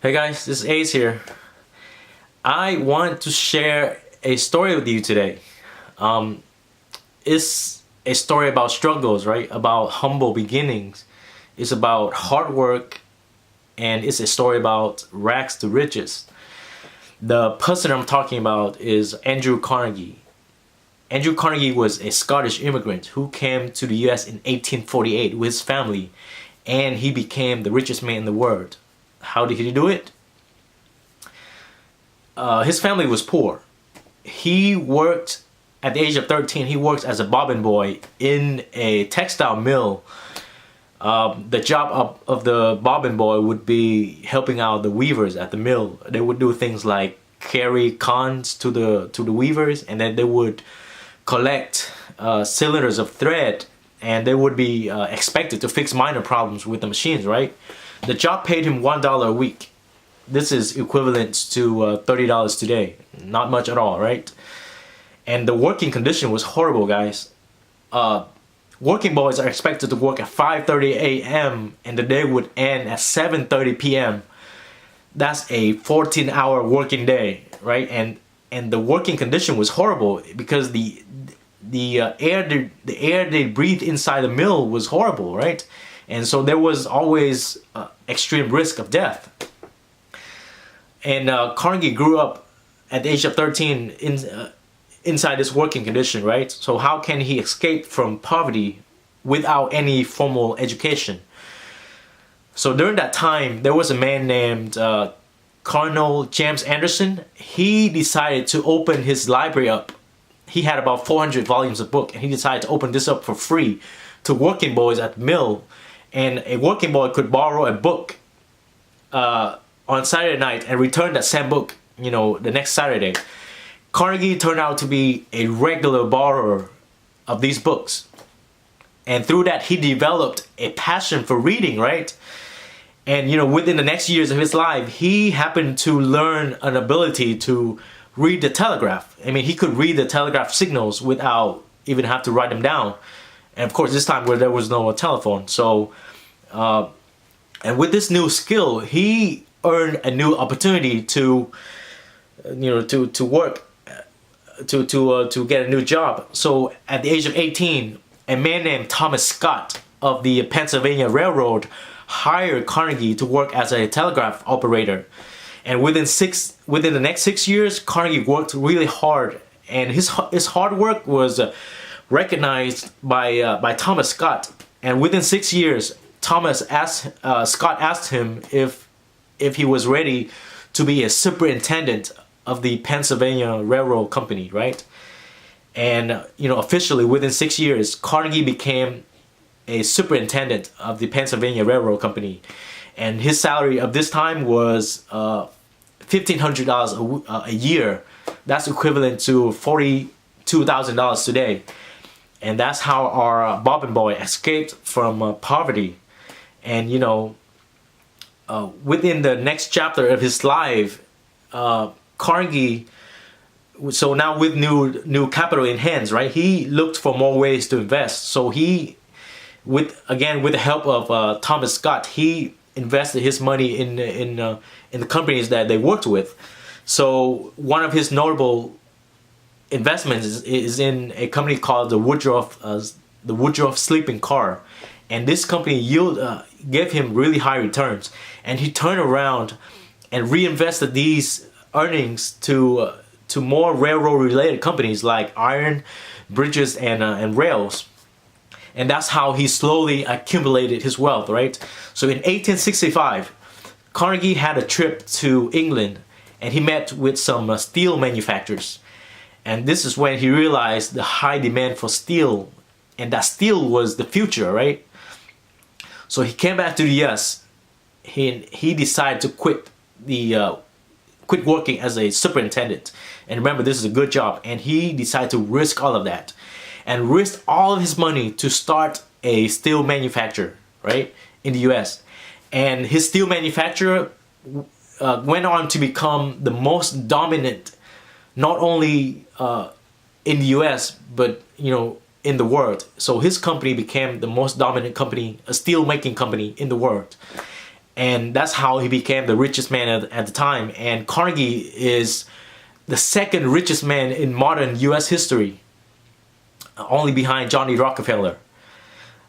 Hey guys, this is Ace here. I want to share a story with you today. It's a story about struggles, right? About humble beginnings. It's about hard work, and it's a story about rags to riches. The person I'm talking about is Andrew Carnegie. Andrew Carnegie was a Scottish immigrant who came to the US in 1848 with his family, and he became the richest man in the world. How did he do it? His family was poor. He worked, at the age of 13, he worked as a bobbin boy in a textile mill. The job of the bobbin boy would be helping out the weavers at the mill. They would do things like carry cons to the weavers, and then they would collect cylinders of thread, and they would be expected to fix minor problems with the machines, right? The job paid him $1 a week. This is equivalent to $30 today. Not much at all, right? And the working condition was horrible, guys. Working boys are expected to work at 5:30 a.m. and the day would end at 7:30 p.m. That's a 14-hour working day, right? And the working condition was horrible because the air they breathed inside the mill was horrible, right? And so there was always extreme risk of death. And Carnegie grew up at the age of 13 inside this working condition, right? So how can he escape from poverty without any formal education? So during that time, there was a man named Colonel James Anderson. He decided to open his library up. He had about 400 volumes of book, and he decided to open this up for free to working boys at the mill. And a working boy could borrow a book on Saturday night and return that same book, the next Saturday. Carnegie turned out to be a regular borrower of these books. And through that, he developed a passion for reading, right? And, within the next years of his life, he happened to learn an ability to read the telegraph. I mean, he could read the telegraph signals without even have to write them down. And of course, this time where there was no telephone. So, and with this new skill, he earned a new opportunity to work, to get a new job. So at the age of 18, a man named Thomas Scott of the Pennsylvania Railroad hired Carnegie to work as a telegraph operator. And within the next 6 years, Carnegie worked really hard, and his hard work was recognized by Thomas Scott. And within 6 years, Scott asked him if he was ready to be a superintendent of the Pennsylvania Railroad Company, right? And officially within 6 years, Carnegie became a superintendent of the Pennsylvania Railroad Company, and his salary of this time was $1,500 a year. That's equivalent to $42,000 today. And that's how our bobbin boy escaped from poverty. And within the next chapter of his life, Carnegie, so now with new capital in hands, right? He looked for more ways to invest. So he, with the help of Thomas Scott, he invested his money in the companies that they worked with. So one of his notable investments is in a company called the Woodruff sleeping car, and this company gave him really high returns, and he turned around and reinvested these earnings to more railroad related companies like iron, bridges, and rails. And that's how he slowly accumulated his wealth, right? So in 1865, Carnegie had a trip to England, and he met with some steel manufacturers. And this is when he realized the high demand for steel, and that steel was the future, right? So he came back to the US. He decided to quit working as a superintendent. And remember, this is a good job. And he decided to risk all of that, and risked all of his money to start a steel manufacturer, right, in the US. And his steel manufacturer went on to become the most dominant, not only in the US, but in the world. So his company became the most dominant company, a steel making company in the world. and that's how he became the richest man at the time. And Carnegie is the second richest man in modern U.S. history, only behind John D. Rockefeller.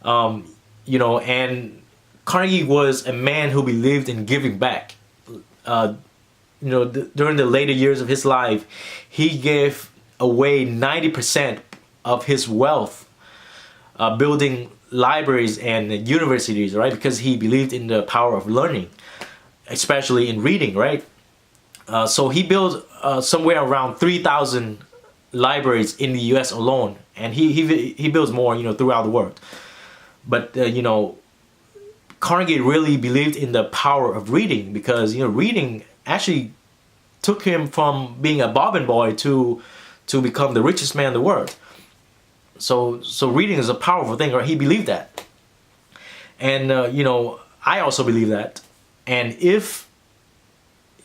You know, and Carnegie was a man who believed in giving back. You know, during the later years of his life, he gave away 90% of his wealth, building libraries and universities, right? Because he believed in the power of learning, especially in reading, right? So he built somewhere around 3,000 libraries in the U.S. alone, and he builds more, you know, throughout the world. But you know, Carnegie really believed in the power of reading, because, you know, reading actually took him from being a bobbin boy to become the richest man in the world. So reading is a powerful thing, right? He believed that, and you know, I also believe that. And if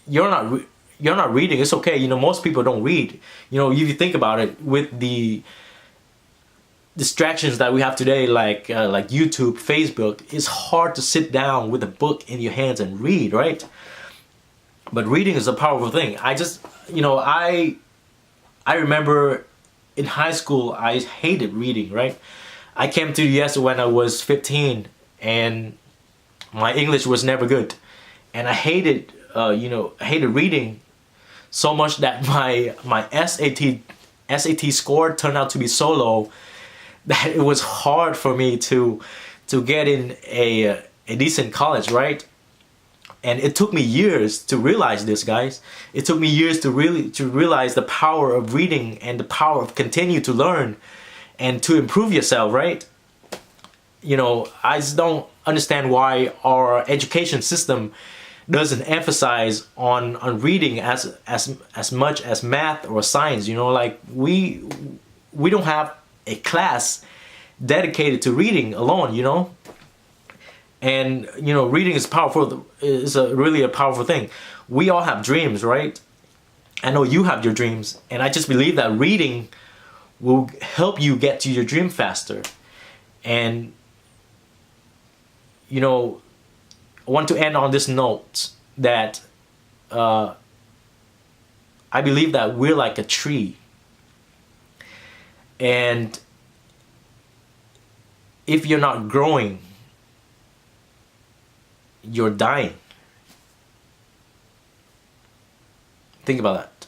you're not reading, it's okay. You know, most people don't read. You know, if you think about it, with the distractions that we have today, like YouTube, Facebook, it's hard to sit down with a book in your hands and read, right? But reading is a powerful thing. I just, you know, I remember in high school, I hated reading, right? I came to the US when I was 15, and my English was never good. And I hated, you know, I hated reading so much that my SAT score turned out to be so low that it was hard for me to get in a decent college, right? And it took me years to realize this, guys. It took me years to realize the power of reading and the power of continue to learn and to improve yourself, right? You know, I just don't understand why our education system doesn't emphasize on reading as much as math or science. You know, like we don't have a class dedicated to reading alone, you know. And you know, reading is powerful. Is really a powerful thing. We all have dreams, right? I know you have your dreams, and I just believe that reading will help you get to your dream faster. And you know, I want to end on this note that I believe that we're like a tree, and if you're not growing, you're dying. Think about that.